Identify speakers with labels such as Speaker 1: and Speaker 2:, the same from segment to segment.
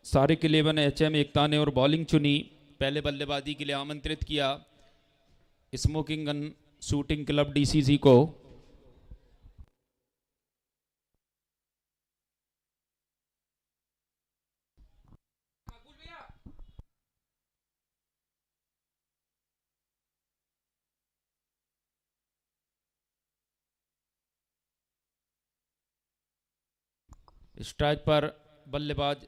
Speaker 1: सारिक 11 HM एकता ने और bowling चुनी। पहले बल्लेबाजी के लिए आमंत्रित किया smoking gun shooting club DCC को। स्ट्राइक पर बल्लेबाज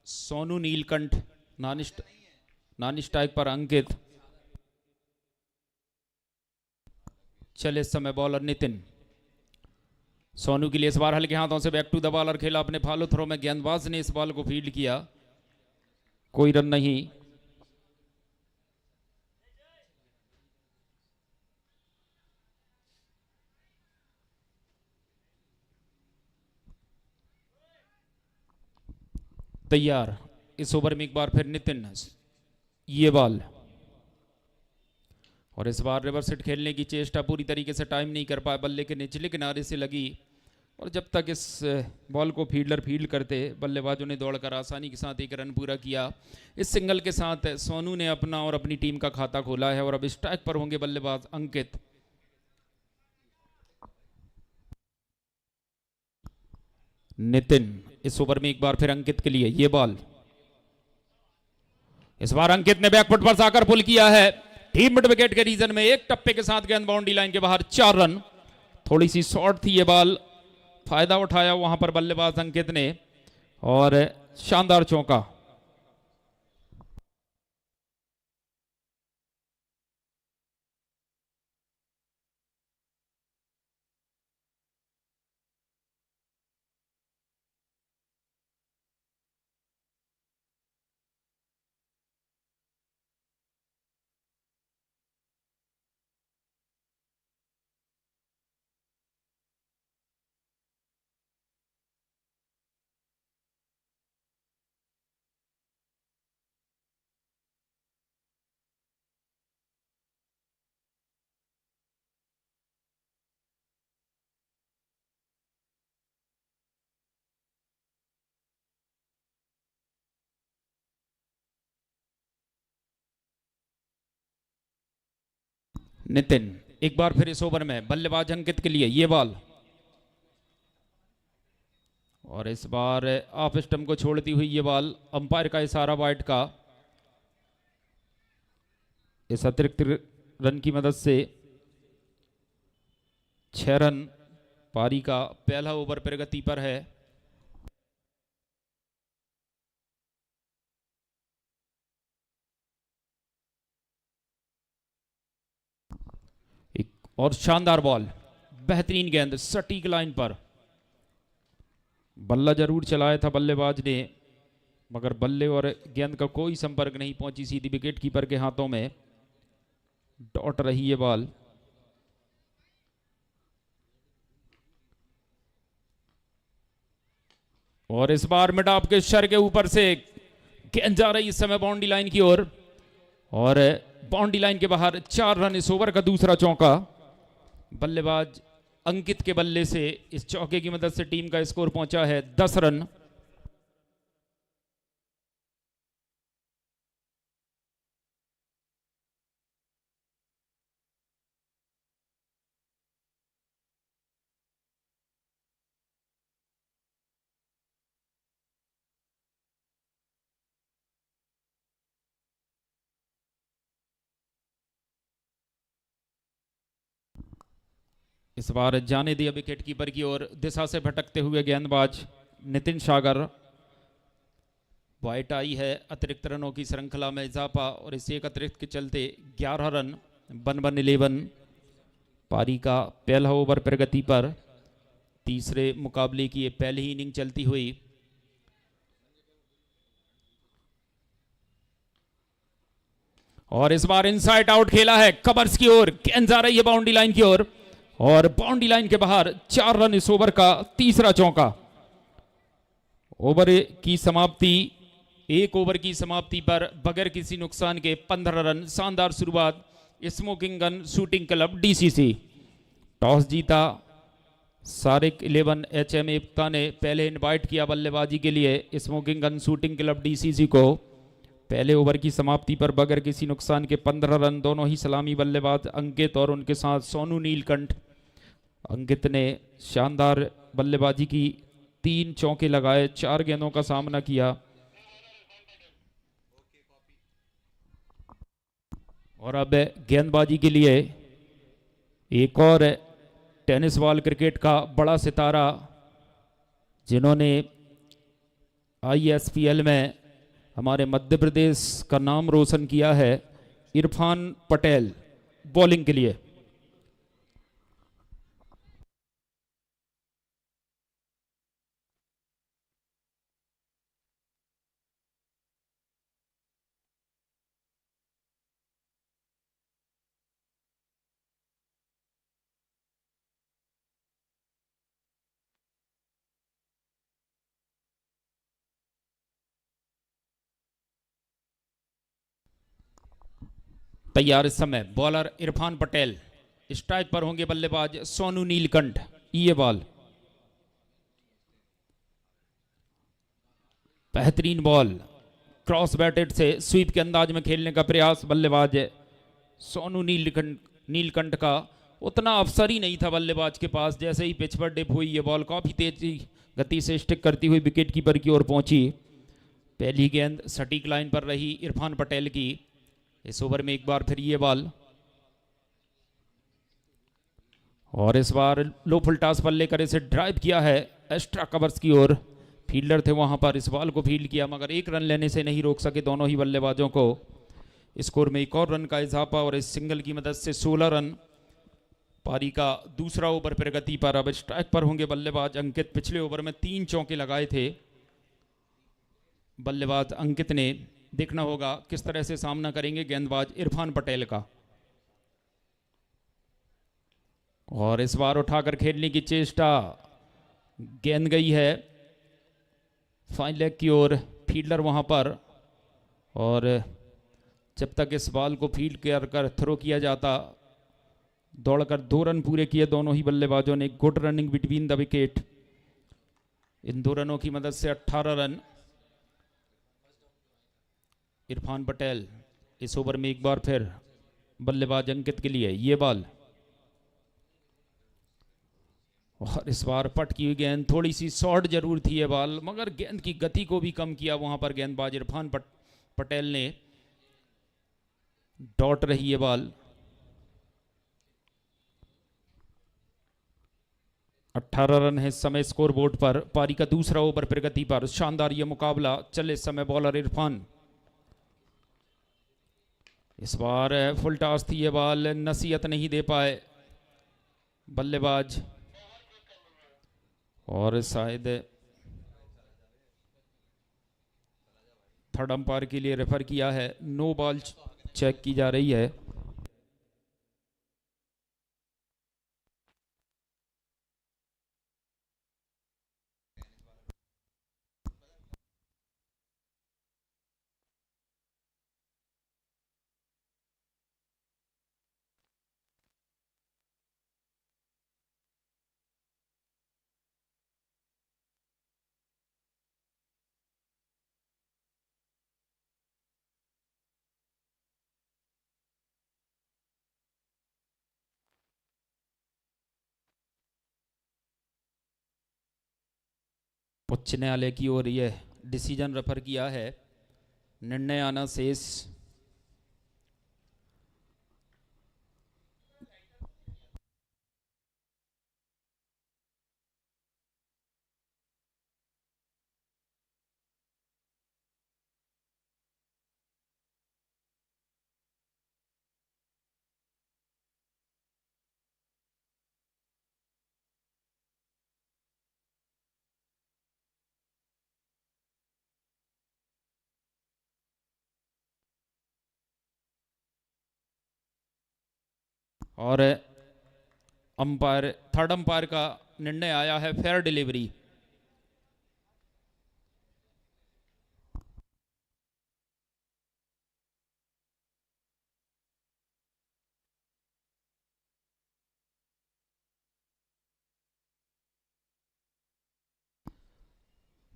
Speaker 1: सोनू नीलकंठ, नॉन स्ट्राइक पर अंकित। चले इस समय बॉलर नितिन। सोनू के लिए इस बार हल्के हाथों से बैक टू द बॉलर खेला अपने फॉलो थ्रो में। गेंदबाज ने इस बॉल को फील्ड किया, कोई रन नहीं। तैयार। इस ओवर में एक बार फिर नितिन, ये बॉल और इस बार रिवर्स हिट खेलने की चेष्टा पूरी तरीके से टाइम नहीं कर पाए। बल्ले के निचले किनारे से लगी और जब तक इस बॉल को फील्डर फील्ड करते बल्लेबाजों ने दौड़कर आसानी के साथ एक रन पूरा किया। इस सिंगल के साथ सोनू ने अपना और अपनी टीम का खाता खोला है और अब स्ट्राइक पर होंगे बल्लेबाज अंकित। नितिन, इस ओवर में एक बार फिर अंकित के लिए ये बॉल। इस बार अंकित ने बैकफुट पर जाकर पुल किया है। टीम मिड विकेट के रीजन में एक टप्पे के साथ गेंद बाउंड्री लाइन के बाहर, 4 रन। थोड़ी सी शॉर्ट थी ये बॉल, फायदा उठाया वहां पर बल्लेबाज अंकित ने और शानदार चौका। नितिन, एक बार फिर इस ओवर में बल्लेबाज अंकित के लिए ये बॉल और इस बार ऑफ स्टंप को छोड़ती हुई ये बॉल। अंपायर का इशारा वाइड का। इस अतिरिक्त रन की मदद से 6 रन पारी का पहला ओवर प्रगति पर है। और शानदार बॉल, बेहतरीन गेंद सटीक लाइन पर। बल्ला जरूर चलाया था बल्लेबाज ने मगर बल्ले और गेंद का कोई संपर्क नहीं पहुंची, सीधी विकेट कीपर के हाथों में डॉट रही ये बॉल। और इस बार मिड ऑफ के शर के ऊपर से गेंद जा रही इस समय बाउंड्री लाइन की ओर और बाउंड्री लाइन के बाहर, 4 रन। इस ओवर का दूसरा चौका बल्लेबाज अंकित के बल्ले से। इस चौके की मदद से टीम का स्कोर पहुंचा है 10 रन। इस बार जाने दिया विकेट कीपर की ओर, दिशा से भटकते हुए गेंदबाज नितिन सागर। वाइट आई है, अतिरिक्त रनों की श्रृंखला में इजाफा और इस एक अतिरिक्त के चलते 11 रन 1-1-11। पारी का पहला ओवर प्रगति पर। तीसरे मुकाबले की ये पहली इनिंग चलती हुई। और इस बार इनसाइड आउट खेला है कवर्स की ओर, गेंद जा रही है बाउंड्री लाइन की ओर और बाउंड्री लाइन के बाहर, 4 रन। इस ओवर का तीसरा चौका। ओवर की समाप्ति, एक ओवर की समाप्ति पर बगैर किसी नुकसान के 15 रन। शानदार शुरुआत smoking gun shooting club DCC। Toss जीता सारिक 11 HM एकता ने पहले इनवाइट किया बल्लेबाजी के लिए smoking gun shooting club DCC को। पहले ओवर की समाप्ति पर बगैर किसी नुकसान के 15 रन दोनों ही सलामी बल्लेबाज अंकित और उनके साथ सोनू नीलकंठ। अंकित ने शानदार बल्लेबाजी की, 3 चौके लगाए, 4 गेंदों का सामना किया। और अब गेंदबाजी के लिए एक और टेनिस बॉल क्रिकेट का बड़ा सितारा, जिन्होंने ISPL में हमारे मध्य प्रदेश का नाम रोशन किया है, इरफान पटेल बॉलिंग के लिए। तैयार इस समय बॉलर इरफान पटेल, स्ट्राइक पर होंगे बल्लेबाज सोनू नीलकंठ। ये बॉल बेहतरीन बॉल, क्रॉस बैटेड से स्वीप के अंदाज में खेलने का प्रयास बल्लेबाज सोनू नीलकंठ का। उतना अवसर ही नहीं था बल्लेबाज के पास। जैसे ही पिच पर डिप हुई ये बॉल काफी तेजी गति से स्टिक करती हुई विकेट कीपर की ओर पहुंची। पहली गेंद सटीक लाइन पर रही इरफान पटेल की। इस ओवर में एक बार फिर ये बॉल, और इस बार लो फुल टॉस पर लेकर इसे ड्राइव किया है एक्स्ट्रा कवर्स की ओर। फील्डर थे वहां पर, इस बॉल को फील्ड किया मगर 1 रन लेने से नहीं रोक सके दोनों ही बल्लेबाजों को। स्कोर में एक और रन का इजाफा और इस सिंगल की मदद से 16 रन। पारी का दूसरा ओवर प्रगति पर। अब स्ट्राइक पर होंगे बल्लेबाज अंकित। पिछले ओवर में 3 चौके लगाए थे बल्लेबाज अंकित ने। देखना होगा किस तरह से सामना करेंगे गेंदबाज इरफान पटेल का। और इस बार उठाकर खेलने की चेष्टा, गेंद गई है फाइन लेग की ओर, फील्डर वहां पर। और जब तक इस बॉल को फील्ड कर थ्रो किया जाता, दौड़कर 2 रन पूरे किए दोनों ही बल्लेबाजों ने। Good running between the wicket. इन 2 रनों की मदद से 18 रन। इरफान पटेल इस ओवर में एक बार फिर बल्लेबाज अंकित के लिए ये बॉल, और इस बार पट की हुई गेंद, थोड़ी सी शॉर्ट जरूर थी ये बॉल मगर गेंद की गति को भी कम किया वहां पर गेंदबाज इरफान पटेल ने। डॉट रही ये बॉल। 18 रन है इस समय स्कोर बोर्ड पर। पारी का दूसरा ओवर प्रगति पर। शानदार ये मुकाबला चले इस समय। बॉलर इरफान, इस बार फुल टॉस थी ये बॉल, नसीहत नहीं दे पाए बल्लेबाज, और शायद थर्ड अंपायर के लिए रेफर किया है। नो बॉल चेक की जा रही है। उच्च न्यायालय की ओर यह डिसीजन रेफर किया है, निर्णय आना शेष। और अंपायर, थर्ड अंपायर का निर्णय आया है fair delivery.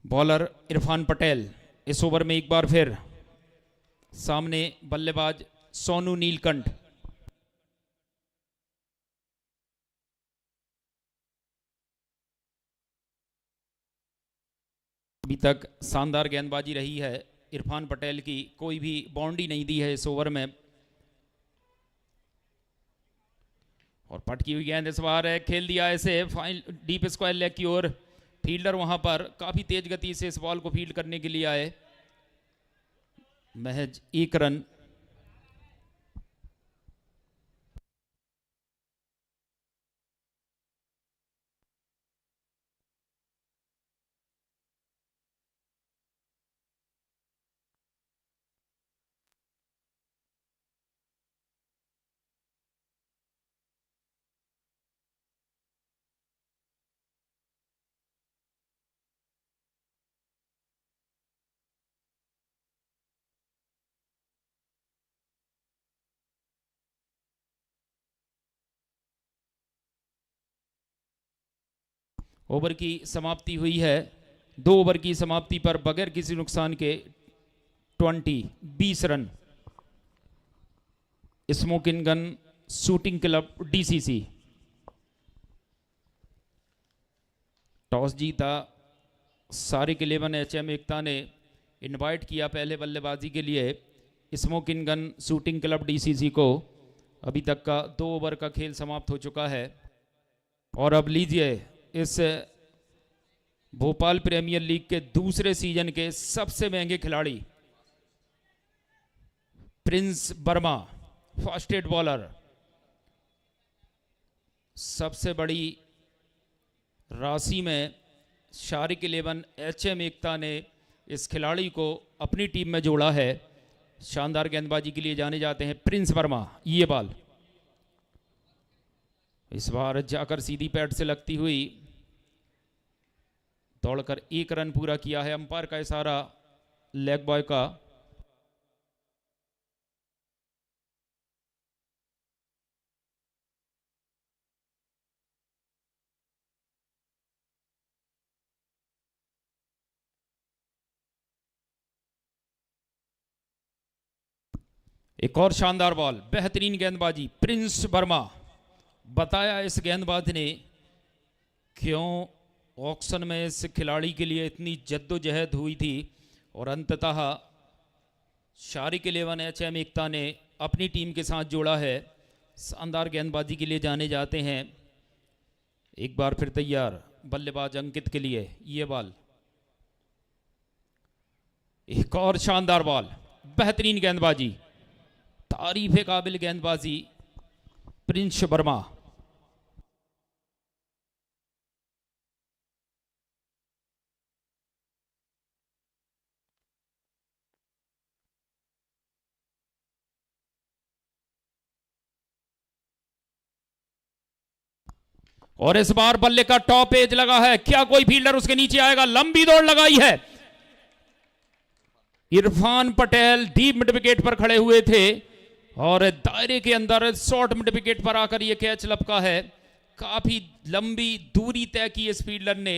Speaker 1: Bowler Irfan Patel. इस ओवर में एक बार फिर सामने बल्लेबाज सोनू नीलकंठ। अभी तक शानदार गेंदबाजी रही है इरफान पटेल की, कोई भी बाउंड्री नहीं दी है इस ओवर में। और पटकी हुई गेंद इस बार खेल दिया इसे फाइनल डीप स्क्वायर लेग की ओर। फील्डर वहां पर काफी तेज गति से इस बॉल को फील्ड करने के लिए आए। महज 1 रन। ओवर की समाप्ति हुई है। 2 ओवर की समाप्ति पर बगैर किसी नुकसान के 20 run. Smoking gun shooting club DCC. Toss जीता सारिक 11 एचएम एकता ने इनवाइट किया पहले बल्लेबाजी के लिए smoking gun shooting club DCC को। अभी तक का 2 ओवर का खेल समाप्त हो चुका है। और अब लीजिए इस भोपाल प्रीमियर लीग के दूसरे सीजन के सबसे महंगे खिलाड़ी Prince Verma, first aid bowler. सबसे बड़ी राशि में शारिक 11 एचएम एकता ने इस खिलाड़ी को अपनी टीम में जोड़ा है। शानदार गेंदबाजी के लिए जाने जाते हैं प्रिंस वर्मा। ये बॉल इस बार जाकर सीधी पैड से लगती हुई दौड़कर 1 रन पूरा किया है। अंपायर का इशारा लेग बॉय का। एक और शानदार बॉल, बेहतरीन गेंदबाजी प्रिंस वर्मा। बताया इस गेंदबाज ने क्यों ऑक्शन में इस खिलाड़ी के लिए इतनी जद्दोजहद हुई थी और अंततः शारिक 11 एचएम एकता ने अपनी टीम के साथ जोड़ा है। शानदार गेंदबाजी के लिए जाने जाते हैं। एक बार फिर तैयार बल्लेबाज अंकित के लिए। ये बॉल एक और शानदार बॉल, बेहतरीन गेंदबाजी, तारीफ काबिल गेंदबाजी प्रिंस वर्मा। और इस बार बल्ले का टॉप एज लगा है। क्या कोई फील्डर उसके नीचे आएगा? लंबी दौड़ लगाई है। Irfan Patel deep mid wicket पर खड़े हुए थे और दायरे के अंदर शॉर्ट मिड विकेट पर आकर यह कैच लपका है। काफी लंबी दूरी तय की इस फील्डर ने।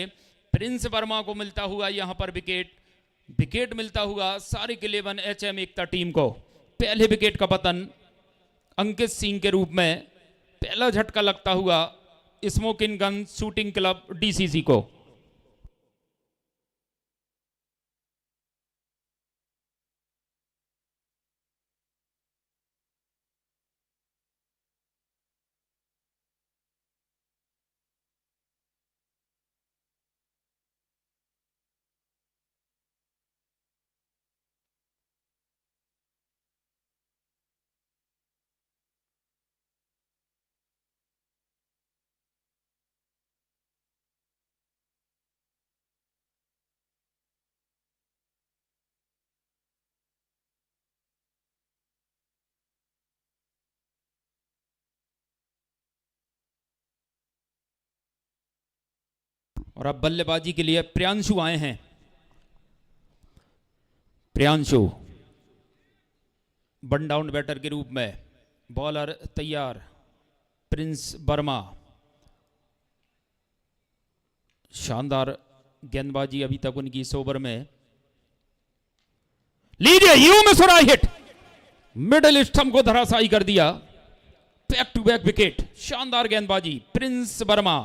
Speaker 1: प्रिंस वर्मा को मिलता हुआ यहां पर विकेट मिलता हुआ शारिक 11 एचएम एकता टीम को। पहले विकेट का पतन अंकित सिंह के रूप में, पहला झटका लगता हुआ smoking gun shooting club DCC को। और अब बल्लेबाजी के लिए प्रियांशु आए हैं। प्रियांशु वन डाउन बैटर के रूप में। बॉलर तैयार प्रिंस वर्मा। शानदार गेंदबाजी अभी तक उनकी इस ओवर में। लीजिए यू में सुरा हिट, मिडिल स्टंप को धराशायी कर दिया। बैक टू बैक विकेट, शानदार गेंदबाजी प्रिंस वर्मा।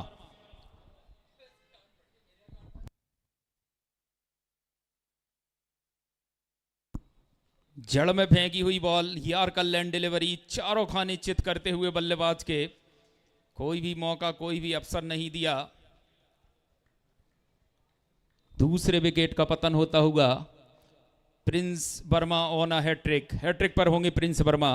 Speaker 1: जड़ में फेंकी हुई बॉल, यार का लैंड डिलीवरी, चारों खाने चित करते हुए बल्लेबाज के कोई भी मौका, कोई भी अवसर नहीं दिया। दूसरे विकेट का पतन होता हुआ Prince Verma on a hattrick, hattrick पर होंगे प्रिंस वर्मा।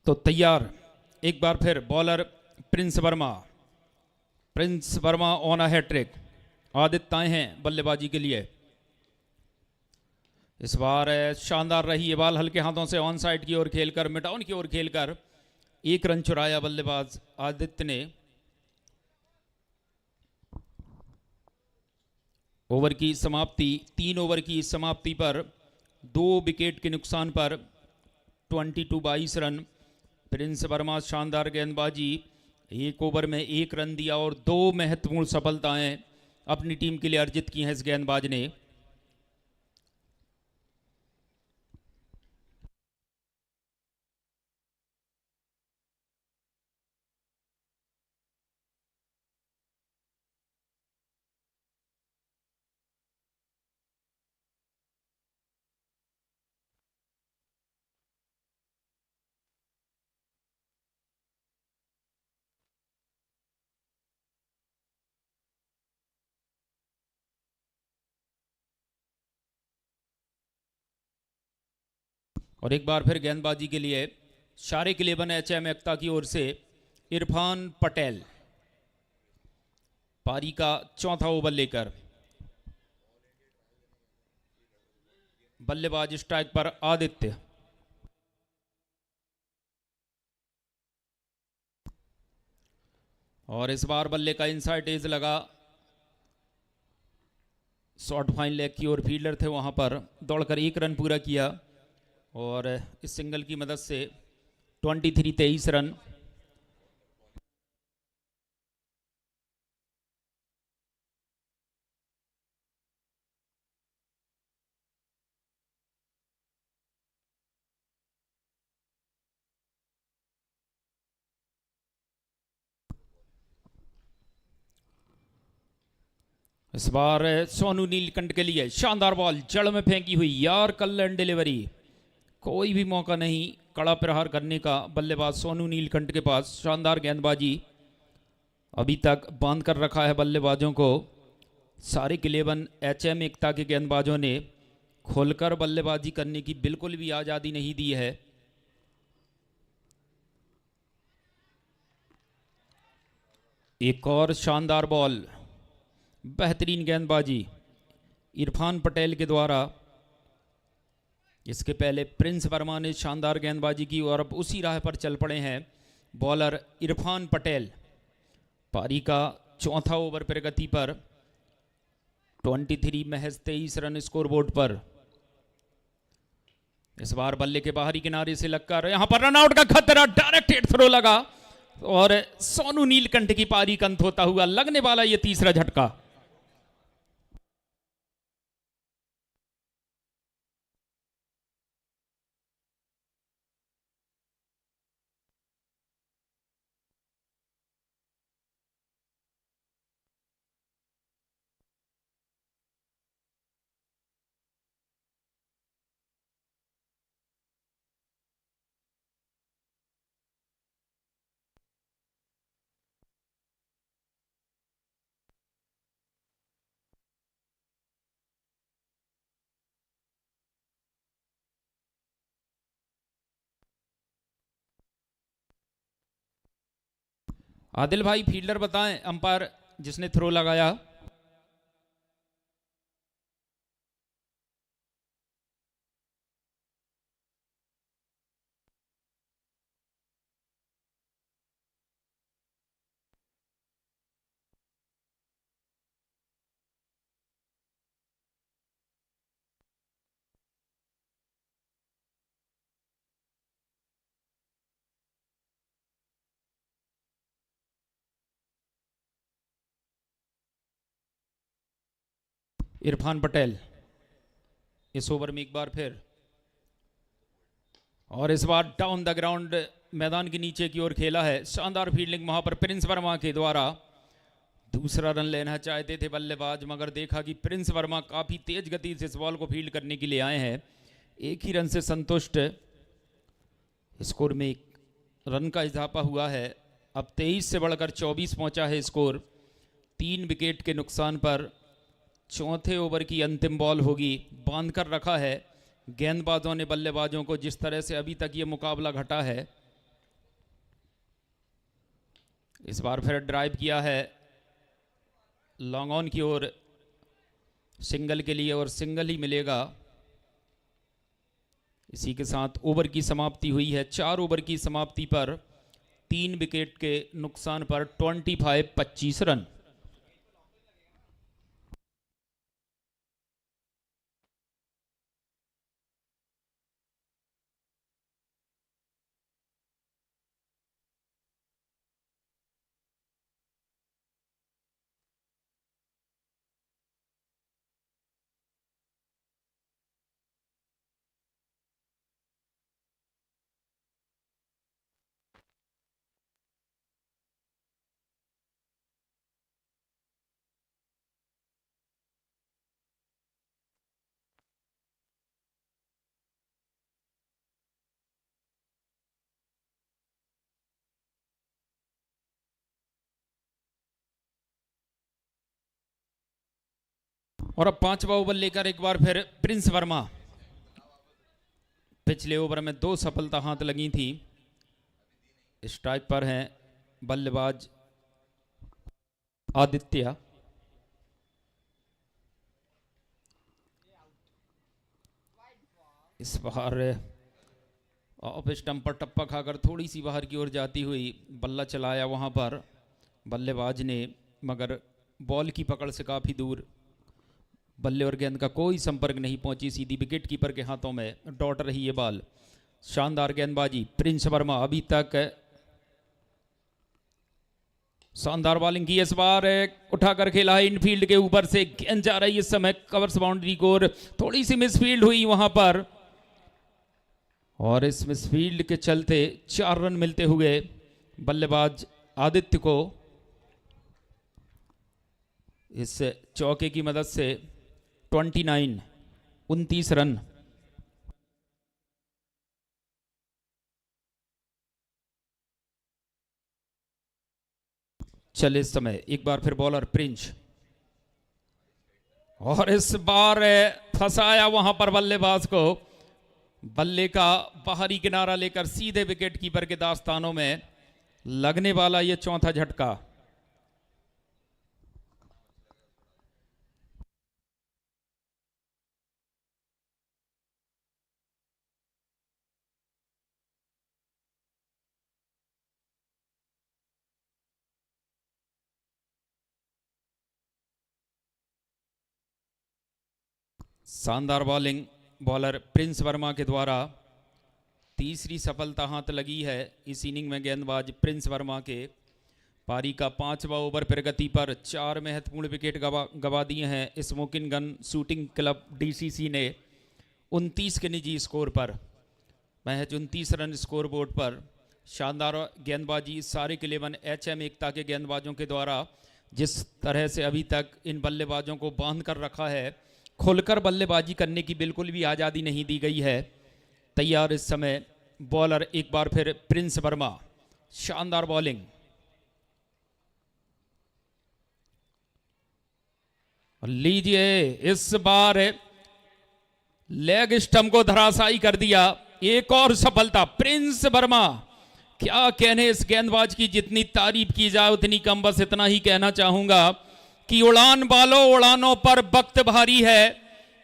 Speaker 1: तो तैयार एक बार फिर bowler Prince Verma, Prince Verma on a hattrick. Aditya आए हैं बल्लेबाजी के लिए। इस बार शानदार रही ये बॉल, हल्के हाथों से ऑन साइड की ओर खेलकर, मिडाउन की ओर खेलकर 1 रन चुराया बल्लेबाज आदित्य ने। ओवर की समाप्ति, 3 ओवर की समाप्ति पर 2 विकेट के नुकसान पर 22 रन। प्रिंस वर्मा शानदार गेंदबाजी, 1 ओवर में 1 रन दिया और 2 महत्वपूर्ण सफलताएं अपनी टीम के लिए अर्जित की हैं इस गेंदबाज ने। और एक बार फिर गेंदबाजी के लिए शारिक 11 HM एकता की ओर से इरफान पटेल, पारी का चौथा ओवर लेकर। बल्लेबाज स्ट्राइक पर आदित्य। और इस बार बल्ले का इनसाइड एज लगा, शॉर्ट फाइन लेग की ओर फील्डर थे वहां पर, दौड़कर 1 रन पूरा किया और इस सिंगल की मदद से 23 रन। इस बार सोनू नीलकंठ के लिए शानदार बॉल, जड़ में फेंकी हुई, यार कल्याण डिलीवरी, कोई भी मौका नहीं कड़ा प्रहार करने का बल्लेबाज सोनू नीलकंठ के पास। शानदार गेंदबाजी, अभी तक बांध कर रखा है बल्लेबाजों को। सारे 11 HM एकता के गेंदबाजों ने खोलकर बल्लेबाजी करने की बिल्कुल भी आज़ादी नहीं दी है। एक और शानदार बॉल, बेहतरीन गेंदबाजी इरफान पटेल के द्वारा। इसके पहले प्रिंस वर्मा ने शानदार गेंदबाजी की और अब उसी राह पर चल पड़े हैं बॉलर इरफान पटेल। पारी का चौथा ओवर प्रगति पर, 23 महज 23 रन स्कोरबोर्ड पर। इस बार बल्ले के बाहरी किनारे से लगकर यहां पर रनआउट का खतरा, डायरेक्ट हिट थ्रो लगा और सोनू नीलकंठ की पारी का अंत होता हुआ लगने वाला यह तीसरा झटका। आदिल भाई फील्डर बताएं, अंपायर जिसने थ्रो लगाया। इरफान पटेल इस ओवर में एक बार फिर, और इस बार डाउन द ग्राउंड मैदान के नीचे की ओर खेला है। शानदार फील्डिंग वहां पर प्रिंस वर्मा के द्वारा। दूसरा रन लेना चाहते थे बल्लेबाज, मगर देखा कि प्रिंस वर्मा काफी तेज गति से इस बॉल को फील्ड करने के लिए आए हैं। एक ही रन से संतुष्ट, स्कोर में एक रन का इजाफा हुआ है। अब 23 से बढ़कर 24 पहुंचा है स्कोर। 3 विकेट के नुकसान पर चौथे ओवर की अंतिम बॉल होगी। बांध कर रखा है गेंदबाजों ने बल्लेबाजों को, जिस तरह से अभी तक ये मुकाबला घटा है। इस बार फिर ड्राइव किया है लॉन्ग ऑन की ओर, सिंगल के लिए, और सिंगल ही मिलेगा। इसी के साथ ओवर की समाप्ति हुई है। 4 ओवर की समाप्ति पर 3 विकेट के नुकसान पर 25 रन। और अब 5वां ओवर लेकर एक बार फिर प्रिंस वर्मा। पिछले ओवर में 2 सफलता हाथ लगी थी। स्ट्राइक पर हैं बल्लेबाज आदित्य। इस बार ऑफ स्टंप पर टप्पा खाकर थोड़ी सी बाहर की ओर जाती हुई बल्ला चलाया वहां पर बल्लेबाज ने, मगर बॉल की पकड़ से काफी दूर बल्ले और गेंद का कोई संपर्क नहीं पहुंची। सीधी विकेट कीपर के हाथों में डॉट रही ये बॉल। शानदार गेंदबाजी प्रिंस वर्मा, अभी तक शानदार बॉलिंग की। इस बार उठाकर खेला है इनफील्ड के ऊपर से, गेंद जा रही है इस समय कवर्स बाउंड्री को, और थोड़ी सी मिसफील्ड हुई वहां पर, और इस मिसफील्ड के चलते 4 रन मिलते हुए बल्लेबाज आदित्य को इस चौके की मदद से 29 रन। चले इस समय एक बार फिर बॉलर प्रिंस, और इस बार फंसाया वहां पर बल्लेबाज को। बल्ले का बाहरी किनारा लेकर सीधे विकेट कीपर के दास्तानों में लगने वाला यह चौथा झटका। शानदार बॉलिंग बॉलर प्रिंस वर्मा के द्वारा। तीसरी सफलता हाथ लगी है इस इनिंग में गेंदबाज प्रिंस वर्मा के। पारी का 5वां ओवर प्रगति पर 4 महत्वपूर्ण विकेट गवा दिए हैं smoking gun shooting club DCC ने 29 के निजी स्कोर पर। महज 29 रन स्कोर बोर्ड पर। शानदार गेंदबाजी सारे के 11 HM एकता के गेंदबाजों के द्वारा, जिस तरह से अभी तक इन बल्लेबाजों को बांध कर रखा है, खुलकर बल्लेबाजी करने की बिल्कुल भी आज़ादी नहीं दी गई है। तैयार इस समय बॉलर एक बार फिर प्रिंस वर्मा। शानदार बॉलिंग, लीजिए इस बार लेग स्टंप को धराशायी कर दिया। एक और सफलता प्रिंस वर्मा, क्या कहने इस गेंदबाज की, जितनी तारीफ की जाए उतनी कम। बस इतना ही कहना चाहूंगा कि उड़ान वालों, उड़ानों पर वक्त भारी है,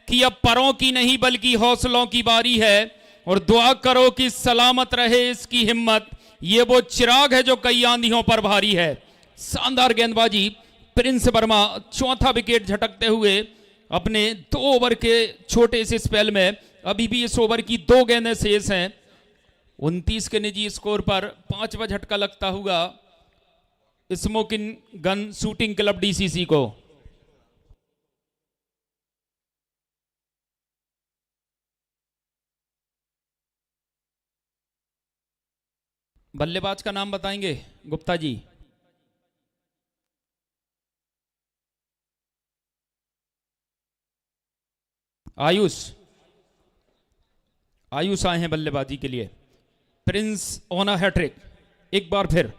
Speaker 1: कि अब परों की नहीं बल्कि हौसलों की बारी है, और दुआ करो कि सलामत रहे इसकी हिम्मत, ये वो चिराग है जो कई आंधियों पर भारी है। शानदार गेंदबाजी प्रिंस वर्मा, चौथा विकेट झटकते हुए अपने 2 ओवर के छोटे से स्पेल में। अभी भी इस ओवर की 2 गेंदें शेष हैं। 29 के निजी स्कोर पर 5वां झटका लगता हुआ smoking gun shooting club DCC को। बल्लेबाज का नाम बताएंगे गुप्ता जी? आयुष, आयुष आए हैं बल्लेबाजी के लिए। प्रिंस ऑन अ हैट्रिक एक बार फिर,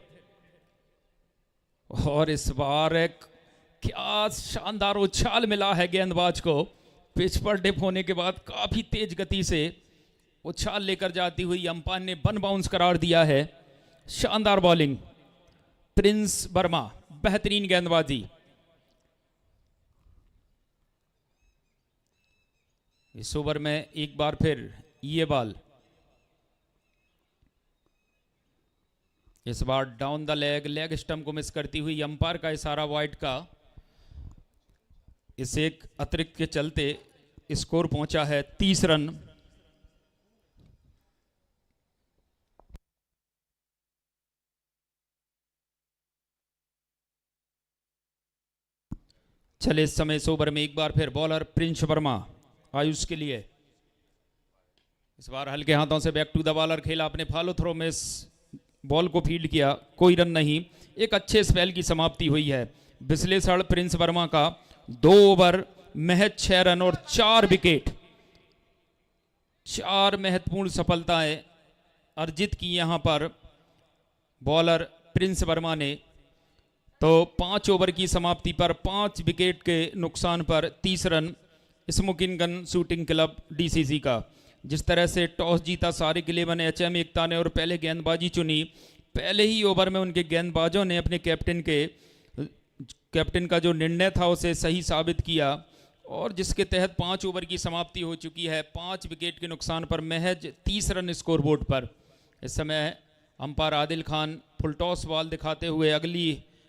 Speaker 1: और इस बार एक क्या शानदार उछाल मिला है गेंदबाज को। पिच पर डिप होने के बाद काफी तेज गति से उछाल लेकर जाती हुई अंपायर ने वन बाउंस करार दिया है। शानदार बॉलिंग प्रिंस वर्मा, बेहतरीन गेंदबाजी। इस ओवर में एक बार फिर ये बॉल, इस बार डाउन द लेग स्टंप को मिस करती हुई अंपायर का इशारा वाइड का। इस एक अतिरिक्त के चलते स्कोर पहुंचा है 30 रन। चले इस समय इस ओवर में एक बार फिर बॉलर प्रिंस वर्मा आयुष के लिए। इस बार हल्के हाथों से बैक टू द बॉलर खेला, अपने फॉलो थ्रो में इस बॉल को फील्ड किया, कोई रन नहीं। एक अच्छे स्पेल की समाप्ति हुई है। विश्लेषण प्रिंस वर्मा का 2 ओवर महज 6 रन और 4 विकेट, 4 महत्वपूर्ण सफलताएं अर्जित की यहां पर बॉलर प्रिंस वर्मा ने। तो 5 ओवर की समाप्ति पर 5 विकेट के नुकसान पर 30 run smoking gun shooting club DCC का। जिस तरह से टॉस जीता सारे इलेवन एचएम एकता ने और पहले गेंदबाजी चुनी, पहले ही ओवर में उनके गेंदबाजों ने अपने कैप्टन का जो निर्णय था उसे सही साबित किया, और जिसके तहत 5 ओवर की समाप्ति हो चुकी है 5 विकेट के नुकसान पर महज 30 रन स्कोरबोर्ड पर। इस समय umpire Adil Khan full toss ball दिखाते हुए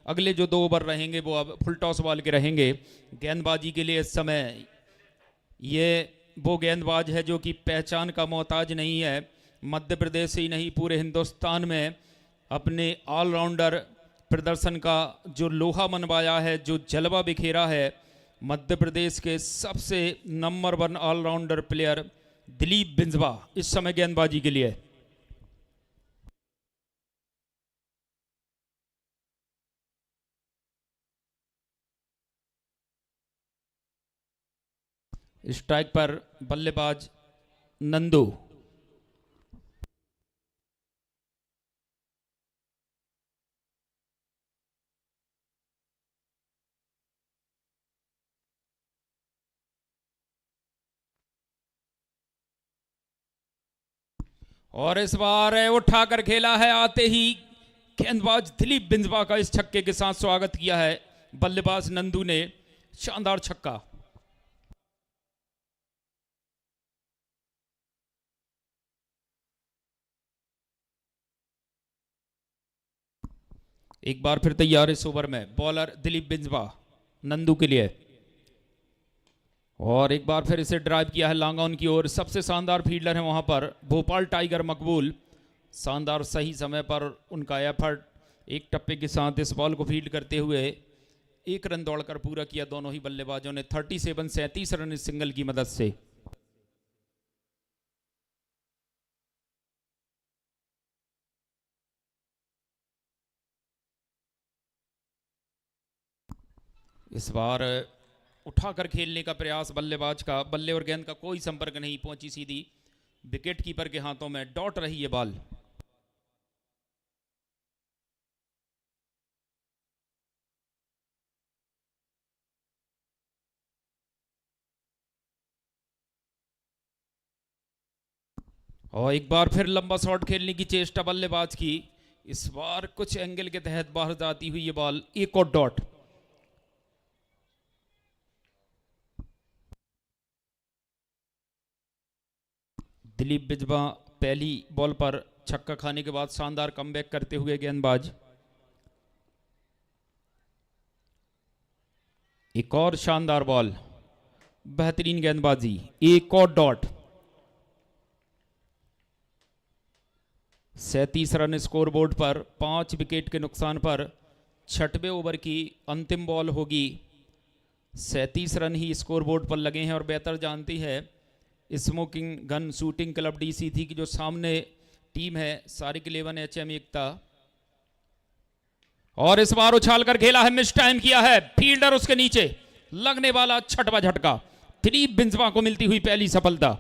Speaker 1: अगले जो 2 ओवर रहेंगे वो अब फुल टॉस बॉल के रहेंगे। गेंदबाजी के लिए इस समय ये वो गेंदबाज है जो कि पहचान का मोहताज नहीं है। मध्य प्रदेश ही नहीं पूरे हिंदुस्तान में अपने ऑलराउंडर प्रदर्शन का जो लोहा मनवाया है, जो जलवा बिखेरा है, मध्य प्रदेश के सबसे नंबर 1 ऑलराउंडर प्लेयर दिलीप बिंजवा इस समय गेंदबाजी के लिए। स्ट्राइक पर बल्लेबाज नंदू। और इस बार उठाकर खेला है, आते ही गेंदबाज दिलीप बिंजवा का इस छक्के के साथ स्वागत किया है बल्लेबाज नंदू ने। शानदार छक्का। एक बार फिर तैयार इस ओवर में बॉलर दिलीप बिंजवा नंदू के लिए, और एक बार फिर इसे ड्राइव किया है लॉन्ग ऑन की ओर। सबसे शानदार फील्डर है वहां पर भोपाल टाइगर मकबूल। शानदार सही समय पर उनका एफर्ट, एक टप्पे के साथ इस बॉल को फील्ड करते हुए 1 रन दौड़कर पूरा किया दोनों ही बल्लेबाजों ने। 37 रन इस सिंगल की मदद से। इस बार उठाकर खेलने का प्रयास बल्लेबाज का, बल्ले और गेंद का कोई संपर्क नहीं, पहुंची सीधी विकेट कीपर के हाथों में, डॉट रही है बॉल। और एक बार फिर लंबा शॉट खेलने की चेष्टा बल्लेबाज की, इस बार कुछ एंगल के तहत बाहर जाती हुई ये बॉल, एक और डॉट। दिलीप बिजवा पहली बॉल पर छक्का खाने के बाद शानदार कमबैक करते हुए गेंदबाज। एक और शानदार बॉल, बेहतरीन गेंदबाजी, एक और डॉट। 37 रन स्कोरबोर्ड पर 5 विकेट के नुकसान पर 6वें ओवर की अंतिम बॉल होगी। 37 रन ही स्कोरबोर्ड पर लगे हैं और बेहतर जानती है smoking gun shooting club DC थी कि जो सामने टीम है सारिक 11 एचएम एकता। और इस बार उछाल कर खेला है, मिस टाइम किया है, फील्डर उसके नीचे, लगने वाला 6वां झटका। दिलीप बिंजवा को मिलती हुई पहली सफलता।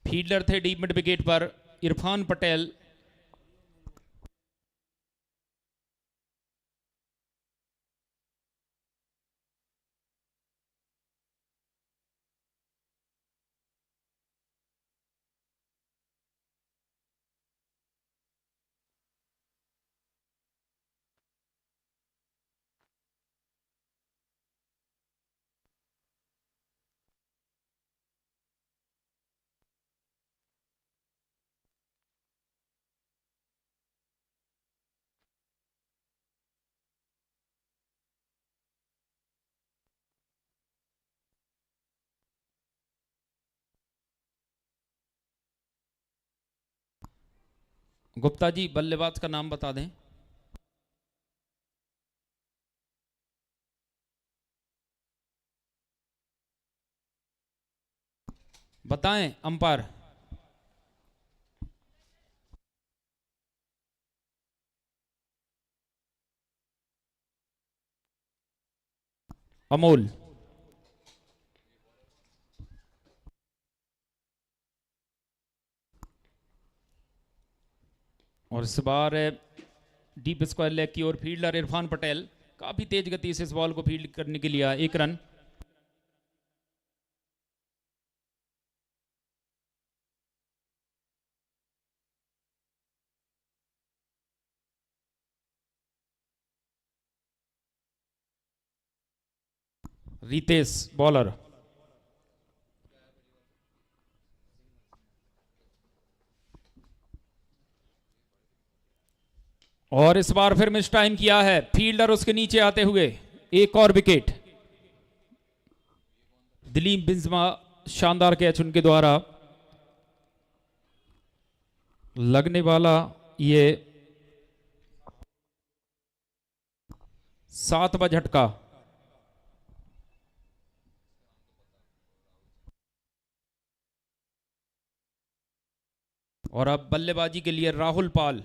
Speaker 1: फील्डर थे डीप मिड विकेट पर इरफान पटेल। गुप्ता जी बल्लेबाज का नाम बता दें। बताएं अंपायर। अमोल। और इस बार डीप स्क्वायर लेग की ओर फील्डर इरफान पटेल काफी तेज गति से इस बॉल को फील्ड करने के लिए, एक रन। रितेश बॉलर। और इस बार फिर मिस टाइम किया है, फील्डर उसके नीचे आते हुए, एक और विकेट। दिलीप बिंजमा शानदार कैच उनके द्वारा, लगने वाला ये 7वां झटका। और अब बल्लेबाजी के लिए राहुल पाल।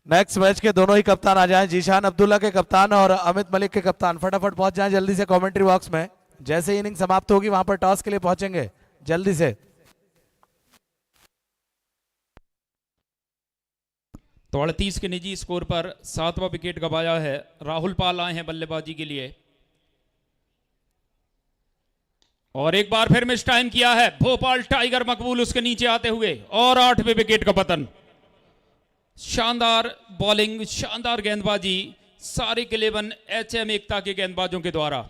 Speaker 2: नेक्स्ट मैच के दोनों ही कप्तान आ जाएं, जीशान अब्दुल्ला के कप्तान और अमित मलिक के कप्तान फटाफट पहुंच जाएं जल्दी से कमेंट्री बॉक्स में। जैसे इनिंग समाप्त होगी वहां पर टॉस के लिए पहुंचेंगे जल्दी से।
Speaker 1: तो 38 के निजी स्कोर पर 7वां विकेट गवाया है। राहुल पाल आए हैं बल्लेबाजी के लिए। और एक बार फिर मिस टाइम किया है, भोपाल टाइगर मकबूल उसके नीचे आते हुए, और 8वें विकेट का पतन। शानदार बॉलिंग, शानदार गेंदबाजी सारिक 11 एचएम एकता के गेंदबाजों के द्वारा।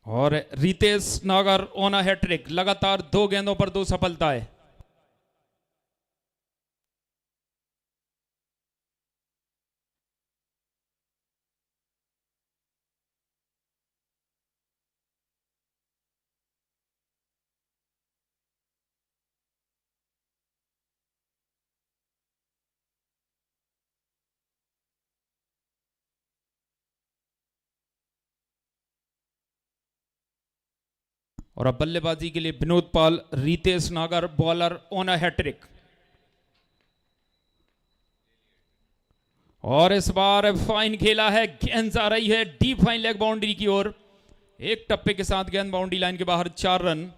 Speaker 1: और रितेश नागर ऑन अ हैट्रिक, लगातार 2 गेंदों पर 2 सफलताएं। और अब बल्लेबाजी के लिए विनोद पाल, रितेश नागर बॉलर ऑन अ हैट्रिक। और इस बार फाइन खेला है, गेंद आ रही है डीप फाइन लेग बाउंड्री की ओर। एक टप्पे के साथ गेंद बाउंड्री लाइन के बाहर, 4 रन।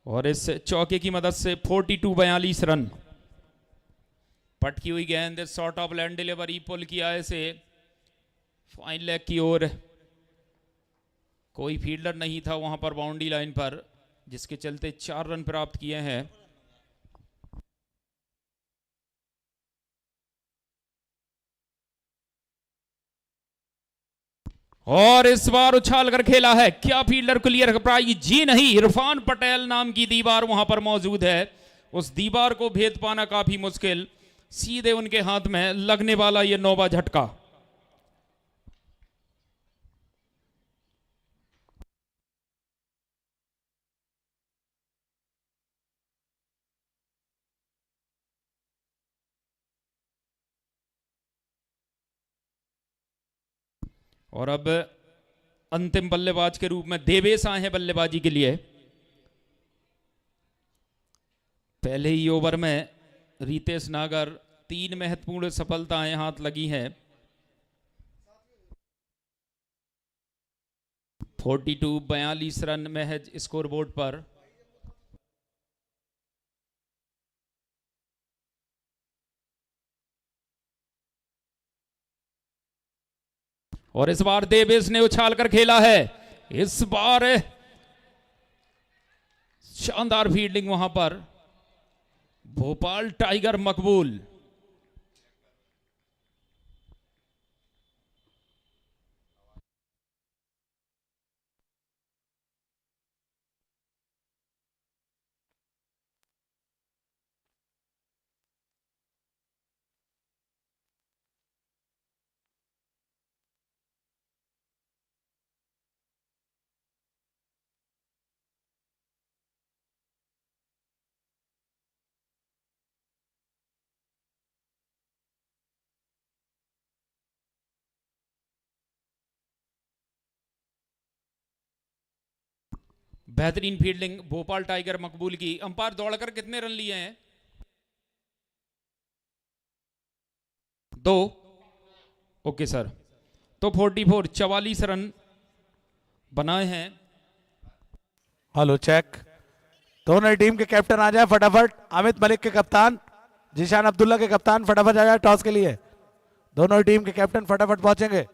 Speaker 1: और इस चौके की मदद से 42-42 रन। पटकी हुई गेंद, शॉर्ट ऑफ लैंड डिलीवरी, पुल किया इसे फाइन लेग की ओर। कोई फील्डर नहीं था वहां पर बाउंड्री लाइन पर, जिसके चलते 4 रन प्राप्त किए हैं। और इस बार उछाल कर खेला है, क्या फील्डर क्लियर कर पाएगी? जी नहीं, इरफान पटेल नाम की दीवार वहां पर मौजूद है। उस दीवार को भेद पाना काफी मुश्किल, सीधे उनके हाथ में लगने वाला ये नौवा झटका। और अब अंतिम बल्लेबाज के रूप में देवेश आए हैं बल्लेबाजी के लिए। पहले ही ओवर में रितेश नागर 3 महत्वपूर्ण सफलताएं हाथ लगी हैं। 42 रन महज स्कोरबोर्ड पर। और इस बार देवेश ने उछाल कर खेला है, इस बार शानदार फील्डिंग वहां पर, भोपाल टाइगर मकबूल। बेहतरीन फील्डिंग भोपाल टाइगर मकबूल की। अंपायर दौड़कर कितने रन लिए हैं? 2। ओके सर, तो 44 रन बनाए हैं।
Speaker 2: Hello check. दोनों ही टीम के कैप्टन आ जाए फटाफट। अमित मलिक के कप्तान, जीशान अब्दुल्ला के कप्तान फटाफट आ जाए टॉस के लिए। दोनों ही टीम के कैप्टन फटाफट पहुंचेंगे।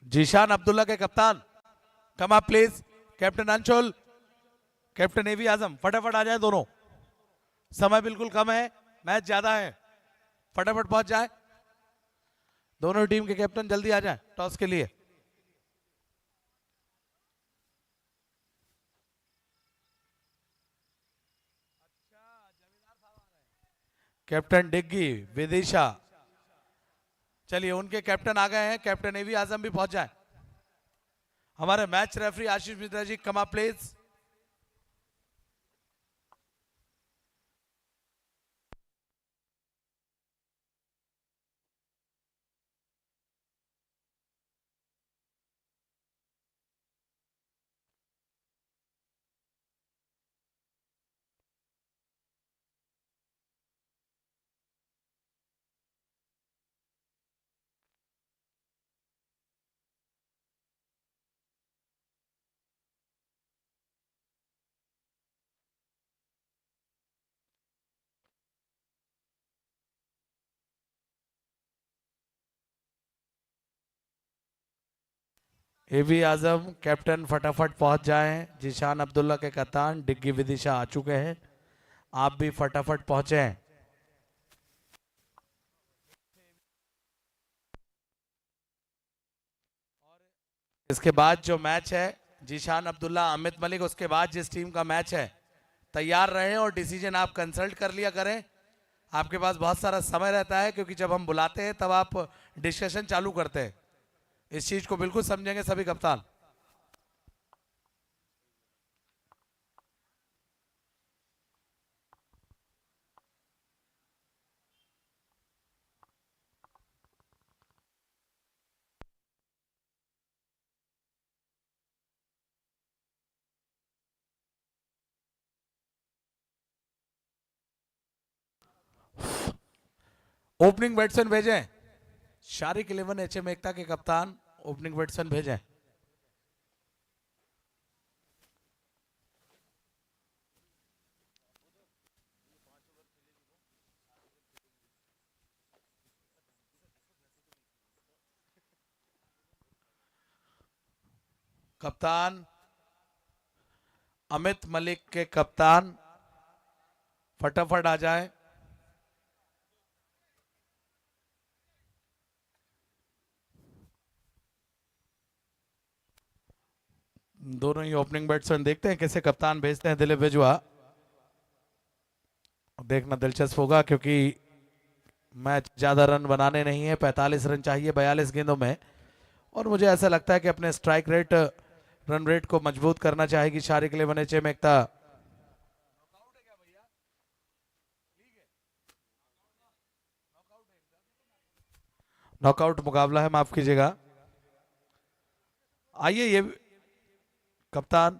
Speaker 2: जीशान अब्दुल्ला के कप्तान come up please. Captain Anshul, captain Avi Azam फटाफट आ जाए दोनों। समय बिल्कुल कम है, मैच ज्यादा है, फटाफट पहुंच जाए। दोनों टीम के कैप्टन जल्दी आ जाए टॉस के लिए। कैप्टन डिग्गी विदिशा, चलिए उनके कैप्टन आ गए हैं। कैप्टन एवी आजम भी पहुंच जाए। हमारे match referee Ashish Mishra ji come up please. एवी आजम कैप्टन फटाफट पहुंच जाएं। जीशान अब्दुल्ला के कप्तान डिग्गी विदिशा आ चुके हैं, आप भी फटाफट पहुंचे। इसके बाद जो मैच है जीशान अब्दुल्ला अमित मलिक, उसके बाद जिस टीम का मैच है तैयार रहें और डिसीजन आप कंसल्ट कर लिया करें। आपके पास बहुत सारा समय रहता है, क्योंकि जब हम बुलाते हैं तब आप डिस्कशन चालू करते हैं। इस चीज को बिल्कुल समझेंगे सभी कप्तान। ओपनिंग बैट्समैन भेजें। शारिक 11 एचएम एकता के कप्तान ओपनिंग बैट्समैन भेजें। कप्तान अमित मलिक के कप्तान फटाफट आ जाए। दोनों ही ओपनिंग बैट्समैन, देखते हैं कैसे कप्तान भेजते हैं दिलीप बिजवा। देखना दिलचस्प होगा, क्योंकि मैच ज्यादा रन बनाने नहीं है, 45 रन चाहिए 42 गेंदों में। और मुझे ऐसा लगता है कि अपने स्ट्राइक रेट, रन रेट को मजबूत करना चाहेगी शारिक 11 एचएम एकता। नॉकआउट मुकाबला है, माफ कीजिएगा। आइए ये कप्तान,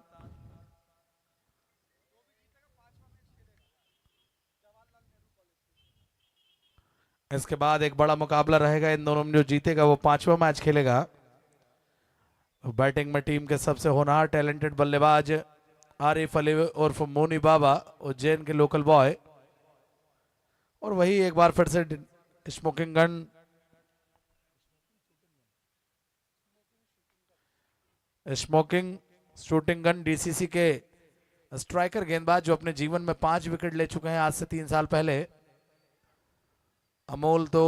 Speaker 2: इसके बाद एक बड़ा मुकाबला रहेगा इन दोनों में, जो जीतेगा वो 5वां मैच खेलेगा। बैटिंग में टीम के सबसे होनहार टैलेंटेड बल्लेबाज आरिफ अली उर्फ मोनी बाबा, उज्जैन के लोकल बॉय। और वही एक बार फिर से smoking gun, smoking shooting gun DCC के स्ट्राइकर गेंदबाज, जो अपने जीवन में 5 विकेट ले चुके हैं आज से 3 साल पहले। अमोल तो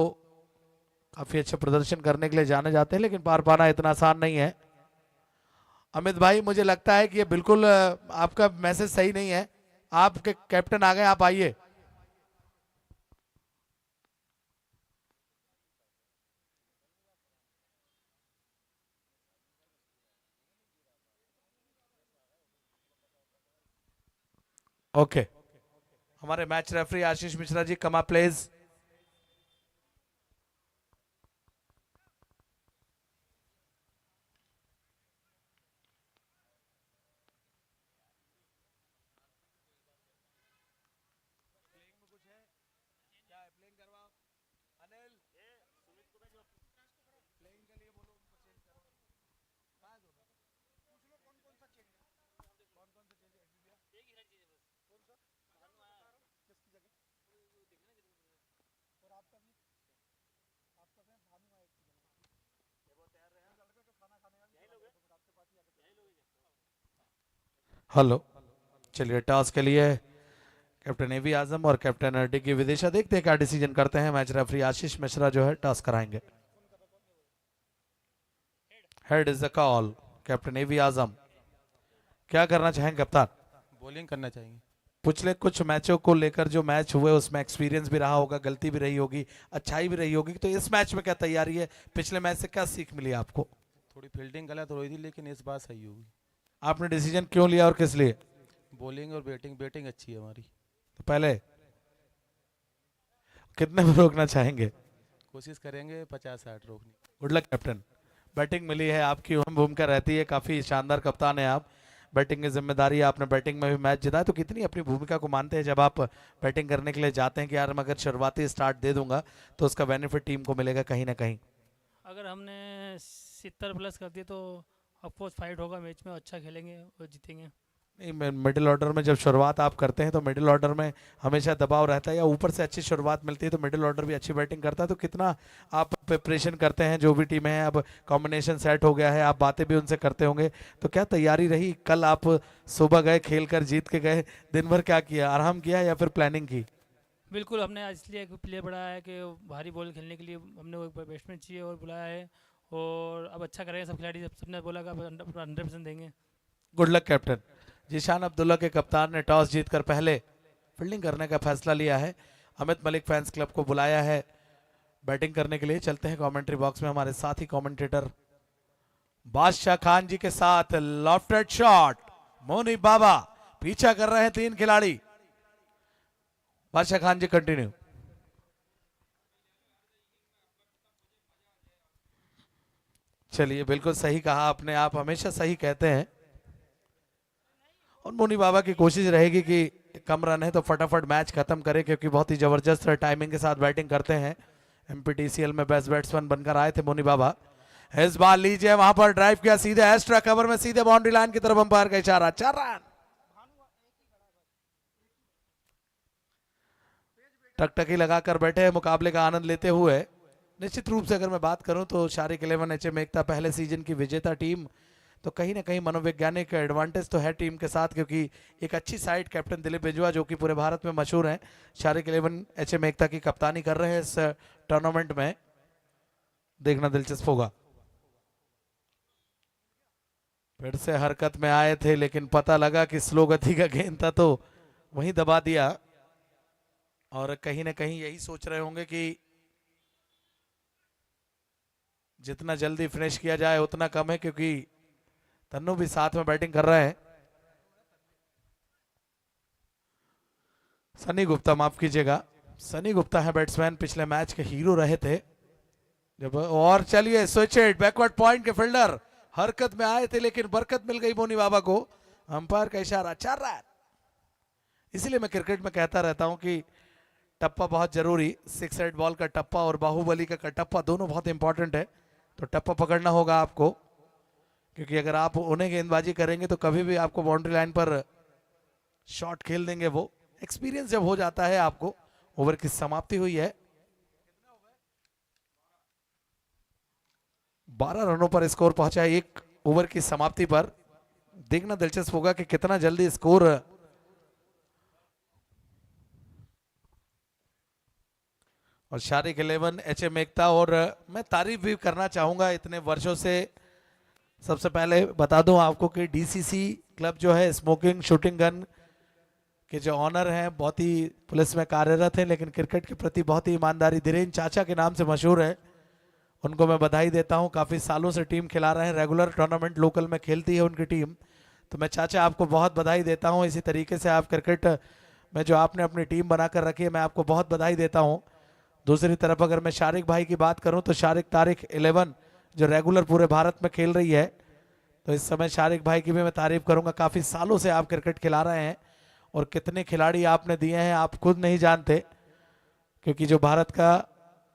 Speaker 2: काफी अच्छा प्रदर्शन करने के लिए जाने जाते हैं, लेकिन पार पाना इतना आसान नहीं है। अमित भाई, मुझे लगता है कि ये बिल्कुल आपका मैसेज सही नहीं है। आपके कैप्टन आ गए, आप आइए। ओके, हमारे मैच रेफरी आशीष मिश्रा जी, कमा प्लीज। हेलो, चलिए टॉस के लिए कैप्टन एवी आजम और कैप्टन डिग्गी विदिशा, देखते हैं क्या डिसीजन करते हैं। मैच रेफरी आशीष मिश्रा जो है टॉस कराएंगे। Head is the call. Captain Avi Azam, क्या करना चाहेंगे कप्तान?
Speaker 3: बॉलिंग करना चाहेंगे।
Speaker 2: पिछले कुछ मैचों को लेकर जो मैच हुए उसमें एक्सपीरियंस भी रहा होगा, गलती भी रही होगी, अच्छाई भी रही होगी, तो इस मैच में क्या तैयारी है? पिछले मैच से क्या सीख मिली आपको?
Speaker 3: थोड़ी फील्डिंग गलत हो रही थी, लेकिन इस बार सही होगी।
Speaker 2: आपने डिसीजन क्यों लिया और किस लिए?
Speaker 3: बॉलिंग और बैटिंग अच्छी है हमारी।
Speaker 2: तो पहले कितने में रोकना चाहेंगे?
Speaker 3: कोशिश करेंगे 50-60 रोकने।
Speaker 2: Good luck captain. बैटिंग मिली है, आपकी अहम भूमिका रहती है, काफी शानदार कप्तान है आप। बैटिंग की जिम्मेदारी, आपने बैटिंग में भी मैच जीता है, तो कितनी अपनी भूमिका को मानते हैं जब आप बैटिंग करने के लिए जाते हैं कि यार मैं अगर शुरुआती स्टार्ट दे दूंगा तो उसका बेनिफिट टीम को मिलेगा कहीं ना कहीं?
Speaker 4: अगर हमने 70 प्लस कर दिए तो ऑफकोर्स फाइट होगा मैच में, अच्छा खेलेंगे और जीतेंगे।
Speaker 2: नहीं, मिडिल ऑर्डर में जब शुरुआत आप करते हैं तो मिडिल ऑर्डर में हमेशा दबाव रहता है, या ऊपर से अच्छी शुरुआत मिलती है तो मिडिल ऑर्डर भी अच्छी बैटिंग करता है। तो कितना आप प्रिपरेशन करते हैं जो भी टीमें हैं, अब कॉम्बिनेशन सेट हो गया है, आप बातें भी उनसे करते होंगे, तो क्या तैयारी रही? कल आप सुबह गए, खेल कर जीत के गए, दिन भर क्या किया, आराम किया या फिर प्लानिंग की?
Speaker 4: बिल्कुल, हमने आज इसलिए एक प्लेयर बढ़ाया है कि भारी बॉल खेलने के लिए हमने वो एक बैट्समैन चाहिए और बुलाया है, और अब अच्छा करेंगे सब खिलाड़ी, सबने बोला कि अब 100% देंगे।
Speaker 2: Good luck captain. Zeeshan Abdullah के कप्तान ने टॉस जीतकर पहले फील्डिंग करने का फैसला लिया है। अमित मलिक फैंस क्लब को बुलाया है बैटिंग करने के लिए। चलते हैं कमेंट्री बॉक्स में, हमारे साथी कमेंटेटर बादशाह खान जी के साथ। लॉफ्टेड शॉट, मोनी बाबा पीछा कर रहे हैं 3 खिलाड़ी। बादशाह खान जी कंटिन्यू। चलिए, बिल्कुल सही कहा आपने, आप हमेशा सही कहते हैं। और मोनी बाबा की कोशिश रहेगी कि कम रन है तो फटाफट मैच खत्म करे, क्योंकि बहुत ही जबरदस्त टाइमिंग के साथ बैटिंग करते हैं। एमपीटीसीएल में बेस्ट बैट्समैन बनकर आए थे मोनी बाबा। इस बार लीजिए, वहां पर ड्राइव किया सीधे एक्स्ट्रा कवर में, सीधे बाउंड्री लाइन की तरफ अंपायर का इशारा। 4 रन। टकटकी लगाकर बैठे हैं मुकाबले का आनंद लेते हुए। निश्चित रूप से अगर मैं बात करूं तो शारिक 11 एचएम एकता पहले सीजन की विजेता टीम, तो कहीं ना कहीं मनोवैज्ञानिक एडवांटेज तो है टीम के साथ, क्योंकि एक अच्छी साइड कैप्टन दिलीप बिजवा जो कि पूरे भारत में मशहूर हैं, शारिक 11 एचएम एकता की कप्तानी कर रहे हैं इस टूर्नामेंट में। देखना दिलचस्प होगा। फिर से हरकत में आए थे, लेकिन पता लगा कि स्लो गति का गेंद था तो वहीं दबा दिया। और कहीं ना कहीं यही सोच रहे होंगे कि जितना जल्दी फिनिश किया जाए उतना कम है, क्योंकि तन्नू भी साथ में बैटिंग कर रहे हैं। सनी गुप्ता, माफ कीजिएगा, सनी गुप्ता है बैट्समैन, पिछले मैच के हीरो रहे थे जब। और चलिए, स्विच इट, बैकवर्ड पॉइंट के फील्डर हरकत में आए थे, लेकिन बरकत मिल गई मोनी बाबा को। अंपायर का इशारा। 4 रन। इसीलिए मैं क्रिकेट में कहता रहता हूं कि टप्पा बहुत जरूरी, 6 8 बॉल का टप्पा और बाहुबली का टप्पा दोनों बहुत इंपॉर्टेंट है। तो टप्पा पकड़ना होगा आपको, क्योंकि अगर आप उन्हें गेंदबाजी करेंगे तो कभी भी आपको बाउंड्री लाइन पर शॉट खेल देंगे वो। एक्सपीरियंस जब हो जाता है आपको। ओवर की समाप्ति हुई है, 12 रनों पर स्कोर पहुंचा है 1 ओवर की समाप्ति पर। देखना दिलचस्प होगा कि कितना जल्दी स्कोर। और शारिक 11 एचएम एकता, और मैं तारीफ भी करना चाहूंगा इतने वर्षों से। सबसे पहले बता दूं आपको कि डीसीसी क्लब जो है, स्मोकिंग शूटिंग गन के जो ऑनर हैं, बहुत ही पुलिस में कार्यरत हैं, लेकिन क्रिकेट के प्रति बहुत ही ईमानदारी, धीरेन चाचा के नाम से मशहूर है। उनको मैं बधाई देता हूं, काफ़ी सालों से टीम खिला रहे हैं, रेगुलर टूर्नामेंट लोकल में खेलती है उनकी टीम। तो मैं चाचा आपको बहुत बधाई देता हूं। इसी तरीके से आप क्रिकेट में जो आपने अपनी टीम बनाकर रखी है, मैं आपको बहुत बधाई देता हूं। दूसरी तरफ अगर मैं शारिक भाई की बात करूं तो शारिक तारिक 11 जो रेगुलर पूरे भारत में खेल रही है, तो इस समय शारिक भाई की भी मैं तारीफ करूंगा। काफ़ी सालों से आप क्रिकेट खिला रहे हैं, और कितने खिलाड़ी आपने दिए हैं आप खुद नहीं जानते, क्योंकि जो भारत का,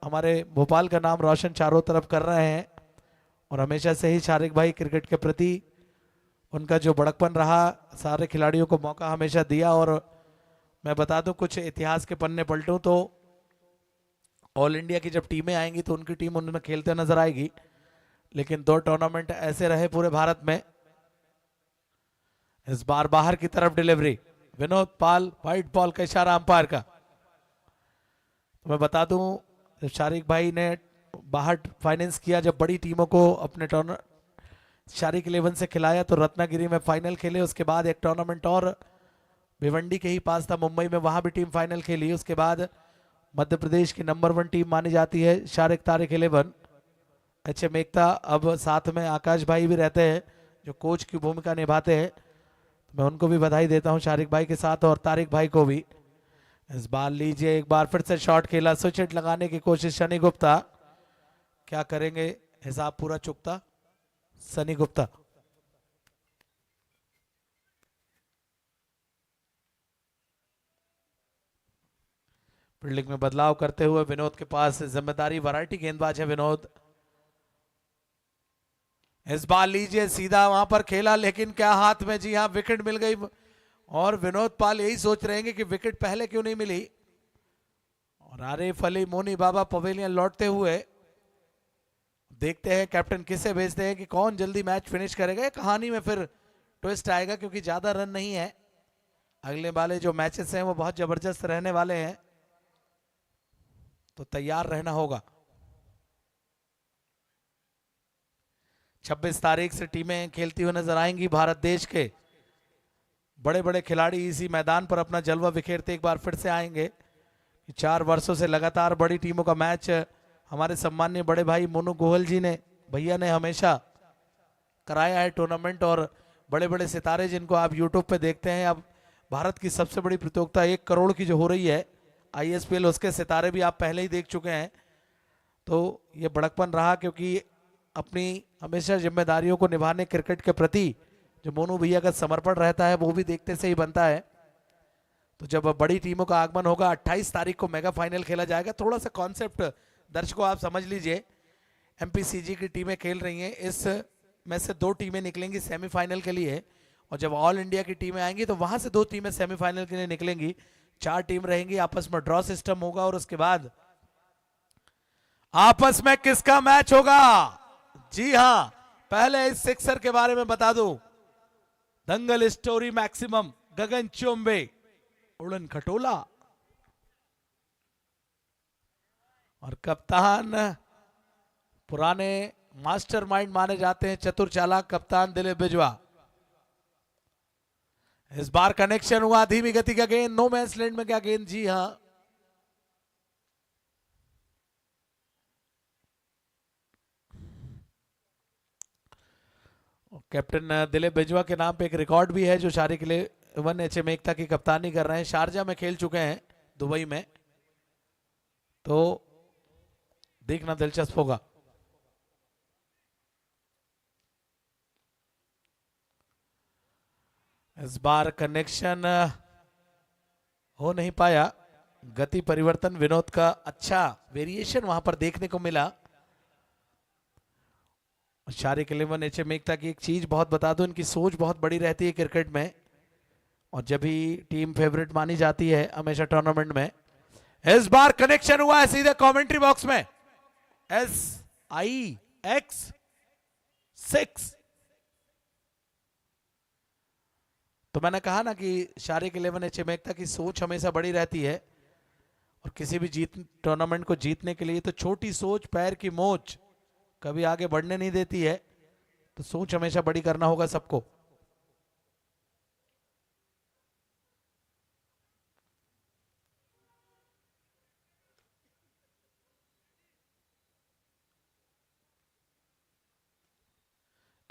Speaker 2: हमारे भोपाल का नाम रोशन चारों तरफ कर रहे हैं। और हमेशा से ही शारिक भाई क्रिकेट के प्रति उनका जो बड़कपन रहा, सारे खिलाड़ियों को मौका हमेशा दिया। और मैं बता दूं, कुछ इतिहास के पन्ने पलटूं तो ऑल इंडिया की जब टीमें आएंगी तो उनकी टीम उनमें खेलते नजर आएगी, लेकिन 2 टूर्नामेंट ऐसे रहे पूरे भारत में। इस बार बाहर की तरफ डिलीवरी, विनोद पाल, वाइट बॉल का इशारा अंपायर का। तो मैं बता दूं, जब शारिक भाई ने बाहर फाइनेंस किया, जब बड़ी टीमों को अपने शारिक 11 से खिलाया, तो रत्नागिरी में फाइनल खेले। उसके बाद एक टूर्नामेंट और भिवंडी के ही पास था, मुंबई में, वहां भी टीम फाइनल खेली। उसके बाद मध्य प्रदेश की नंबर 1 टीम मानी जाती है शारिक तारिक 11 एचएम एकता। अब साथ में आकाश भाई भी रहते हैं जो कोच की भूमिका निभाते हैं, तो मैं उनको भी बधाई देता हूं शारिक भाई के साथ, और तारिक भाई को भी। इस बार लीजिए, एक बार फिर से शॉट खेला, स्विच हिट लगाने की कोशिश सनी गुप्ता। क्या करेंगे, हिसाब पूरा चुकता सनी गुप्ता। फील्डिंग में बदलाव करते हुए विनोद के पास जिम्मेदारी, वैरायटी गेंदबाज है विनोद। इस बार लीजिए सीधा वहां पर खेला, लेकिन क्या हाथ में, जी हां विकेट मिल गई। और विनोद पाल यही सोच रहे हैं कि विकेट पहले क्यों नहीं मिली। और आरिफ अली मोनी बाबा पवेलियन लौटते हुए, देखते हैं कैप्टन किसे भेजते हैं कि कौन जल्दी मैच फिनिश करेगा। कहानी में फिर ट्विस्ट आएगा क्योंकि ज्यादा रन नहीं है, अगले वाले जो मैचेस हैं वो बहुत जबरदस्त रहने वाले हैं, तो तैयार रहना होगा। 26 तारीख से टीमें खेलती हुई नजर आएंगी। भारत देश के बड़े बड़े खिलाड़ी इसी मैदान पर अपना जलवा बिखेरते एक बार फिर से आएंगे। 4 वर्षों से लगातार बड़ी टीमों का मैच हमारे सम्माननीय बड़े भाई मोनू गोयल जी ने, भैया ने हमेशा कराया है टूर्नामेंट। और बड़े बड़े सितारे जिनको आप यूट्यूब पे देखते हैं, अब भारत की सबसे बड़ी प्रतियोगिता 1 करोड़ की जो हो रही है ISPL, उसके सितारे भी आप पहले ही देख चुके हैं। तो ये बड़कपन रहा, क्योंकि अपनी हमेशा जिम्मेदारियों को निभाने क्रिकेट के प्रति जो मोनू भैया का समर्पण रहता है वो भी देखते से ही बनता है। तो जब बड़ी टीमों का आगमन होगा, 28 तारीख को मेगा फाइनल खेला जाएगा। थोड़ा सा कॉन्सेप्ट दर्शकों आप समझ लीजिए, MPCG की टीमें खेल रही हैं, इस में से 2 टीमें निकलेंगी सेमीफाइनल के लिए, और जब ऑल इंडिया की टीमें आएंगी तो वहां से 2 टीमें सेमीफाइनल के लिए निकलेंगी। 4 टीम रहेंगी, आपस में ड्रॉ सिस्टम होगा, और उसके बाद आपस में किसका मैच होगा। जी हां, पहले इस सिक्सर के बारे में बता दूं, दंगल स्टोरी मैक्सिमम, गगन चोम्बे, उड़न खटोला, और कप्तान पुराने मास्टरमाइंड माने जाते हैं, चतुर चालाक कप्तान दिलीप बिजवा। इस बार कनेक्शन हुआ, धीमी गति का गेंद, नो मैच लैंड में क्या गेंद, जी हां। कैप्टन दिलीप बिजवा के नाम पे एक रिकॉर्ड भी है जो शारिक इलेवन HM एकता की कप्तानी कर रहे हैं। शारजा में खेल चुके हैं, दुबई में, तो देखना दिलचस्प होगा। इस बार कनेक्शन हो नहीं पाया, गति परिवर्तन विनोद का अच्छा वेरिएशन वहां पर देखने को मिला। शारिक इलेवन HM एकता की एक चीज बहुत बता दूं, इनकी सोच बहुत बड़ी रहती है क्रिकेट में, और जब भी टीम फेवरेट मानी जाती है हमेशा टूर्नामेंट में। इस बार कनेक्शन हुआ है सीधे कमेंट्री बॉक्स में, SIX6। तो मैंने कहा ना कि शारिक इलेवन HM एकता की सोच हमेशा बड़ी रहती है, और किसी भी टूर्नामेंट को जीतने के लिए तो छोटी सोच, पैर की मोच कभी आगे बढ़ने नहीं देती है, तो सोच हमेशा बड़ी करना होगा सबको।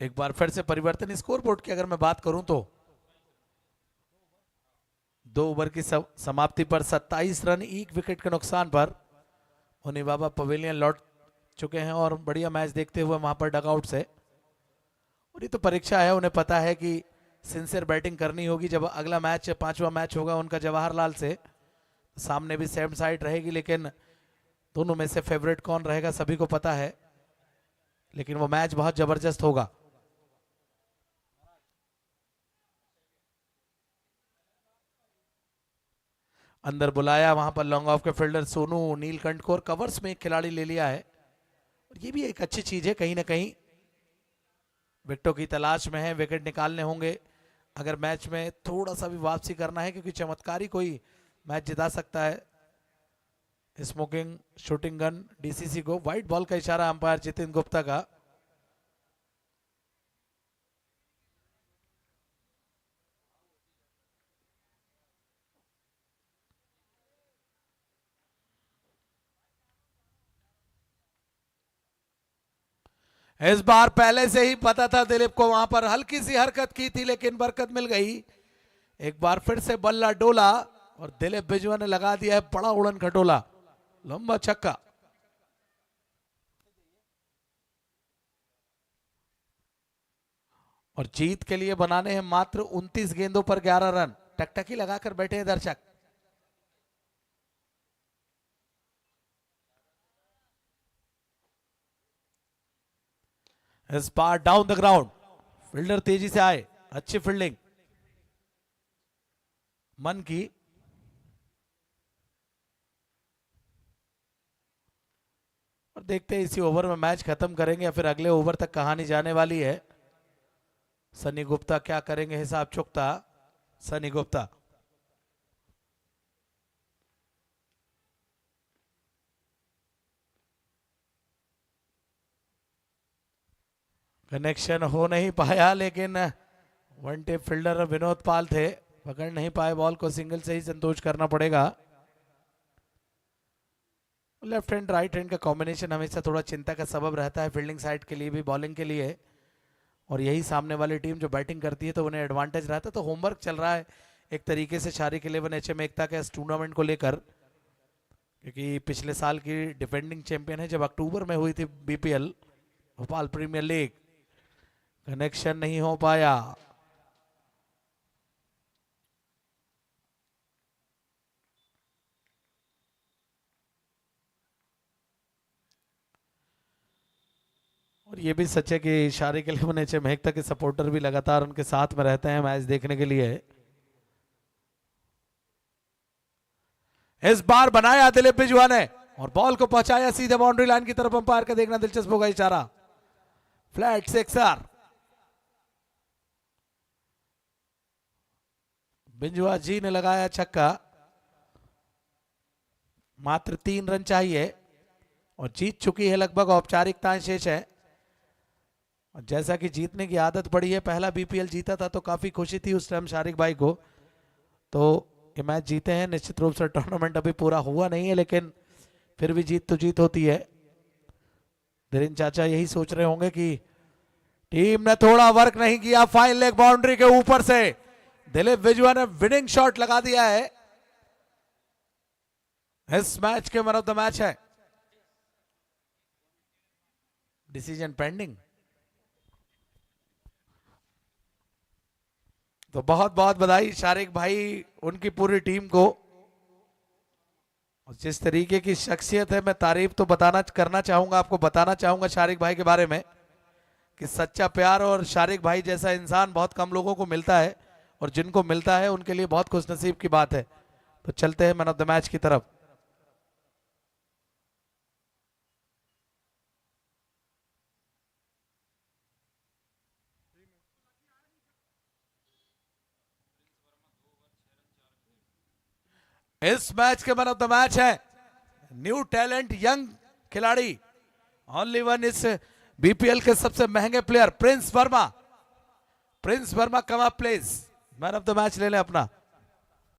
Speaker 2: एक बार फिर से परिवर्तन स्कोरबोर्ड की अगर मैं बात करूं तो 2 ओवर की समाप्ति पर 27 रन 1 विकेट के नुकसान पर मोनी बाबा पवेलियन लौट चुके हैं, और बढ़िया मैच देखते हुए वहां पर डगआउट से। और ये तो परीक्षा है, उन्हें पता है कि सिंसियर बैटिंग करनी होगी। जब अगला मैच 5वां मैच होगा उनका जवाहरलाल से, सामने भी सेम साइड रहेगी, लेकिन दोनों में से फेवरेट कौन रहेगा सभी को पता है, लेकिन वो मैच बहुत जबरदस्त होगा। अंदर बुलाया, वहां पर लॉन्ग ऑफ के फील्डर सोनू नीलकंठ को, और कवर्स में एक खिलाड़ी ले लिया है। और ये भी एक अच्छी चीज है, कहीं ना कहीं विकेटों की तलाश में है, विकेट निकालने होंगे अगर मैच में थोड़ा सा भी वापसी करना है, क्योंकि चमत्कारी कोई मैच जिता सकता है। स्मोकिंग शूटिंग गन DCC को, व्हाइट बॉल का इशारा अंपायर जितिन गुप्ता का। इस बार पहले से ही पता था दिलीप को, वहां पर हल्की सी हरकत की थी लेकिन बरकत मिल गई। एक बार फिर से बल्ला डोला और दिलीप बिजवा ने लगा दिया है बड़ा उड़न खटोला, लंबा छक्का। और जीत के लिए बनाने हैं मात्र 29 गेंदों पर 11 रन। टकटकी लगाकर बैठे हैं दर्शक। इस बार डाउन द ग्राउंड, फील्डर तेजी से आए, अच्छी फील्डिंग मन की। और देखते हैं इसी ओवर में मैच खत्म करेंगे या फिर अगले ओवर तक कहानी जाने वाली है। सनी गुप्ता क्या करेंगे, हिसाब चुकता सनी गुप्ता। कनेक्शन हो नहीं पाया, लेकिन वन टेप फील्डर विनोद पाल थे, पकड़ नहीं पाए बॉल को, सिंगल से ही संतोष करना पड़ेगा। लेफ्ट हैंड राइट हैंड का कॉम्बिनेशन हमेशा थोड़ा चिंता का सबब रहता है, फील्डिंग साइड के लिए भी बॉलिंग के लिए। और यही सामने वाली टीम जो बैटिंग करती है तो उन्हें एडवांटेज रहता है। तो होमवर्क चल रहा है एक तरीके से शारिक 11 HM एकता के इस टूर्नामेंट को लेकर, क्योंकि पिछले साल की डिफेंडिंग चैंपियन है जब अक्टूबर में हुई थी BPL Bhopal premier league. Connection नहीं हो पाया। और ये भी सच है कि शारिक 11 HM एकता के सपोर्टर भी लगातार उनके साथ में रहते हैं मैच देखने के लिए। इस बार बनाया दिलीप बिजवा ने और बॉल को पहुंचाया सीधे बाउंड्री लाइन की तरफ। अंपायर का देखना दिलचस्प होगा, इशारा फ्लैट सिक्सर। बिंजुआ जी ने लगाया छक्का, मात्र 3 रन चाहिए और जीत चुकी है, लगभग औपचारिकताएं शेष है। और जैसा कि जीतने की आदत पड़ी है, पहला BPL जीता था तो काफी खुशी थी उस टाइम शारिक भाई को, तो ये मैच जीते हैं। निश्चित रूप से टूर्नामेंट अभी पूरा हुआ नहीं है, लेकिन फिर भी जीत तो जीत होती है। धीरेन चाचा यही सोच रहे होंगे कि टीम ने थोड़ा वर्क नहीं किया। फाइन लेग बाउंड्री के ऊपर से दिलीप बिजवा ने विनिंग शॉट लगा दिया है। इस मैच के मैन ऑफ द मैच है। Decision pending. तो बहुत बहुत बधाई शारिक भाई, उनकी पूरी टीम को। और जिस तरीके की शख्सियत है, मैं तारीफ तो करना चाहूंगा, आपको बताना चाहूंगा शारिक भाई के बारे में कि सच्चा प्यार और शारिक भाई जैसा इंसान बहुत कम लोगों को मिलता है, और जिनको मिलता है उनके लिए बहुत खुशनसीब की बात है। तो चलते हैं मैन ऑफ द मैच की तरफ। इस मैच के मैन ऑफ द मैच है न्यू टैलेंट, यंग खिलाड़ी, ओनली वन इस BPL के सबसे महंगे player Prince Verma. Prince Verma come up place, man of the match ले लें अपना।